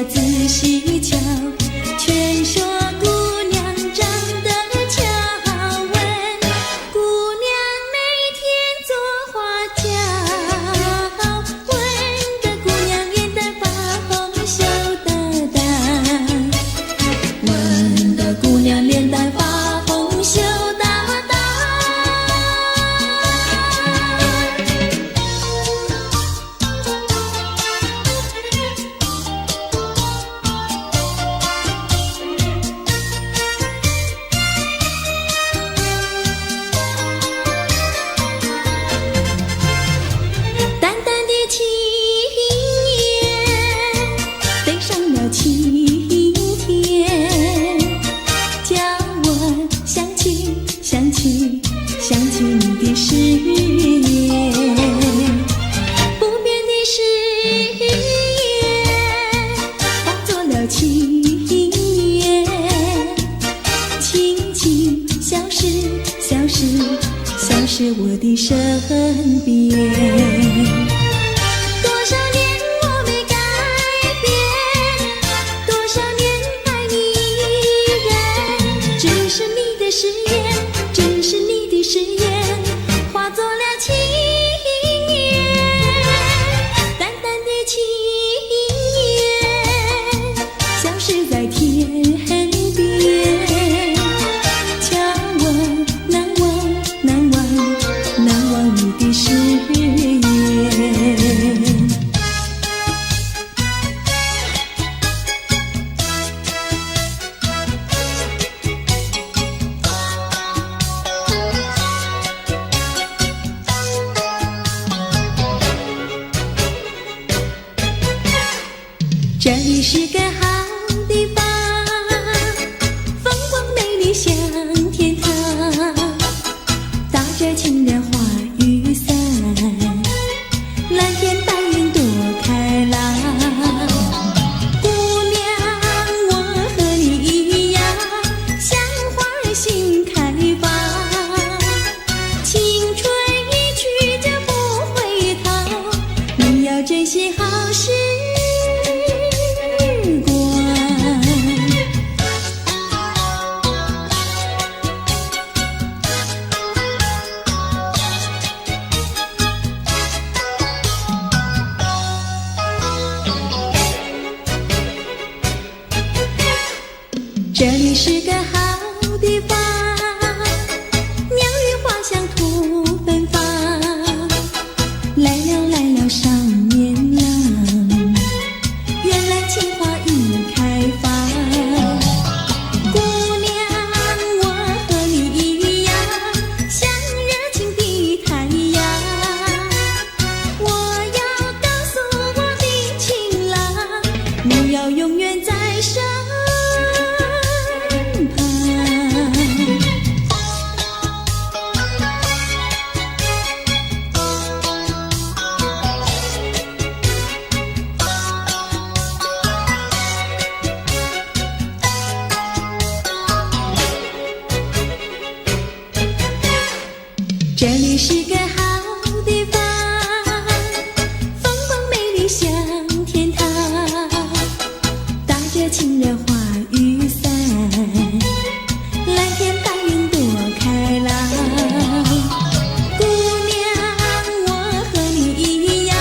仔细瞧，全说姑娘长得巧，问姑娘每天做花轿，问个姑娘脸蛋发红羞答答，问个姑娘脸蛋发红羞答答。淡淡的青烟飞上了青天，叫我想起想起想起你的誓言，不变的誓言化作了情缘，轻轻消失消失消失我的身边。多少年我没改变，多少年爱你依然，只是你的誓言，只是你的誓言化作了情缘，淡淡的情缘消失在天边，叫我难忘难忘难忘你的誓言。这里是个好地方，风光美丽像天堂，打着情人花雨伞，蓝天白云多开朗。姑娘，我和你一样，像花儿心开放，青春一去就不回头，你要珍惜好时光。这里是个好地方，鸟语花香吐芬芳，来了来了少年郎，原来情花已开放。姑娘，我和你一样，像热情的太阳，我要告诉我的情郎，你要永远在身旁。这里是个好地方，风光美丽像天堂，打着情人花雨伞，蓝天白云多开朗。姑娘，我和你一样，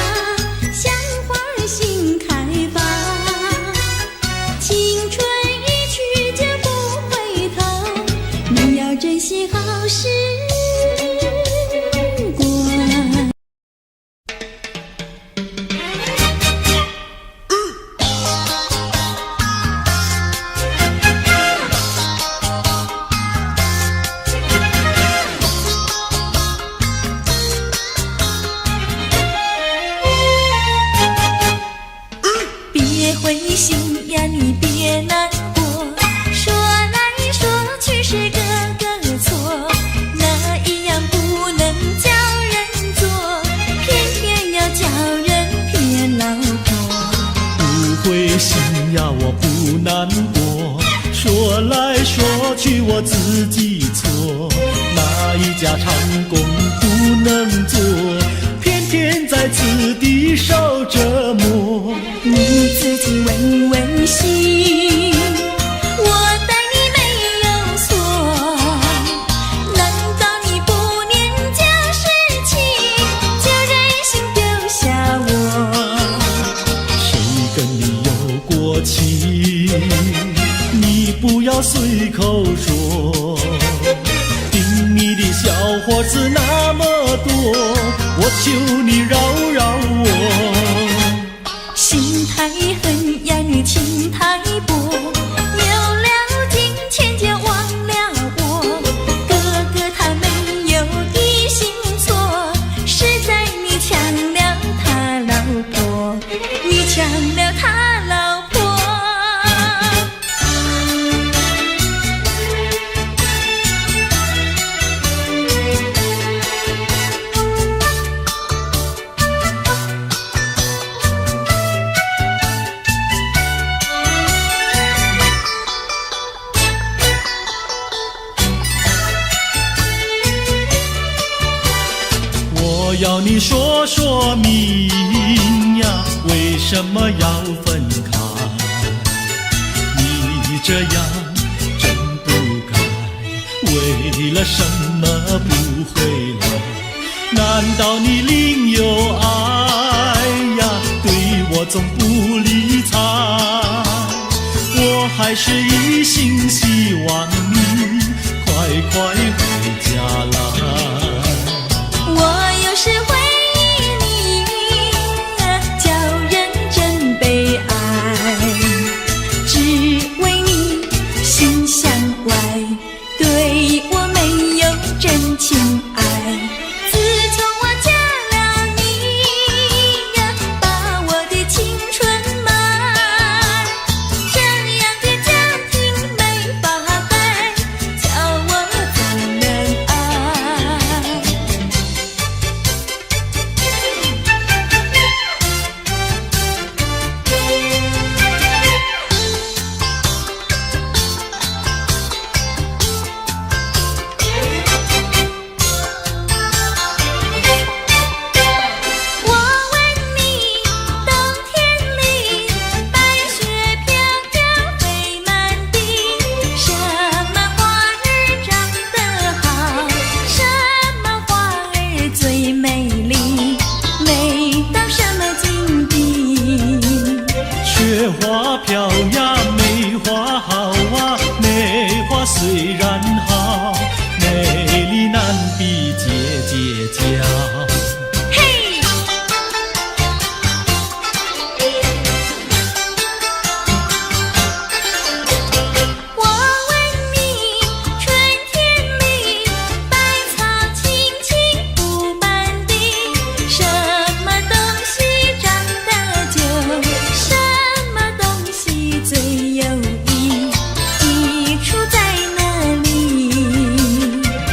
像花儿心开放，青春一去就不回头，你要珍惜好时光。别灰心呀，你别难过，说来说去是个个错，那一样不能叫人做，偏偏要叫人骗老婆。不灰心呀，我不难过，说来说去我自己错，哪一家长工不能做，偏偏天在此地受折磨。你自己问问心，我待你没有错，难道你不念旧事情，就任性丢下我？谁跟你有过情，你不要随口说，听你的小伙子那么多，我求你饶饶我。心太狠呀，你情太薄，有了金钱就忘了我。哥哥他没有一心错，是在你抢了他老婆，你抢了他老婆。我要你说说明呀，为什么要分开？你这样真不该，为了什么不回来？难道你另有爱呀？对我总不理睬，我还是一心希望你快快回家来。我有时回忆你，叫人真悲哀，只为你心向外，对我没有真情爱。自从我嫁了你呀，把我的青春卖，这样的家庭没法改，叫我怎能爱？我问你，冬天里白雪飘飘飞满地，什么花儿长得好，什么花儿最美丽，美到什么境地？雪花飘呀，梅花好啊，梅花虽然好，美丽难比姐姐娇。嘿！我问你，春天里百草青青不满地，什么东西长得久，什么东西最有益，益处在哪里？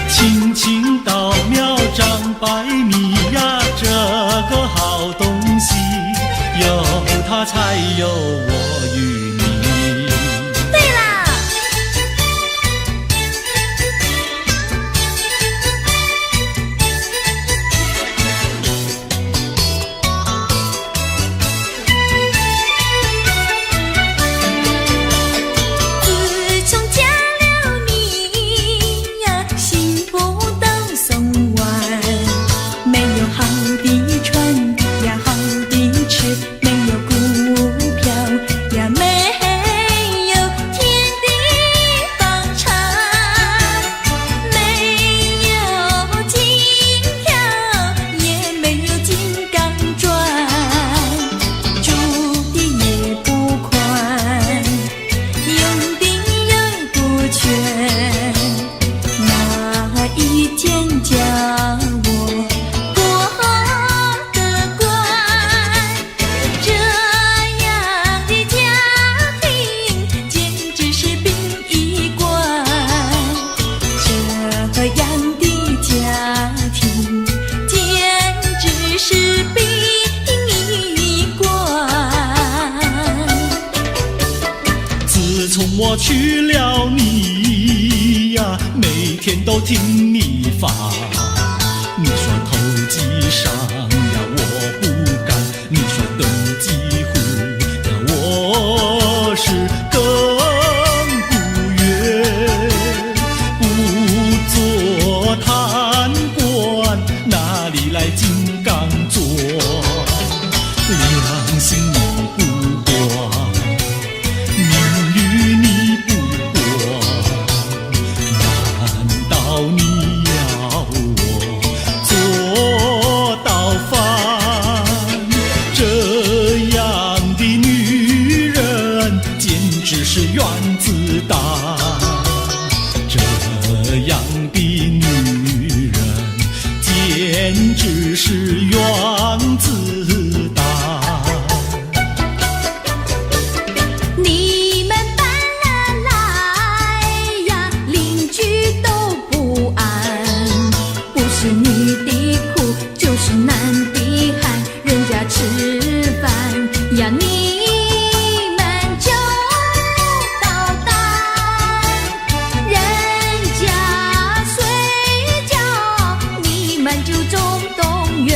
青青稻苗长百米呀，这个好东西，有它才有我与你。对啦！自从嫁了你呀，幸福都送完，没有好的穿呀，好的吃，没有股票呀，没有天地房产，没有金条，也没有金刚钻，住的也不宽，用的又不全，哪一天叫我过得惯？这样的家庭简直是殡仪馆，这样的家庭简直是殡仪馆。自从我娶了你呀，每天都听你发，你说投机上呀，我是原子弹。这样的女人简直是原子弹。你们搬了来呀，邻居都不安，不是女的哭，就是男的喊，人家吃饭呀，你们就捣蛋，人家睡觉，你们就总动员。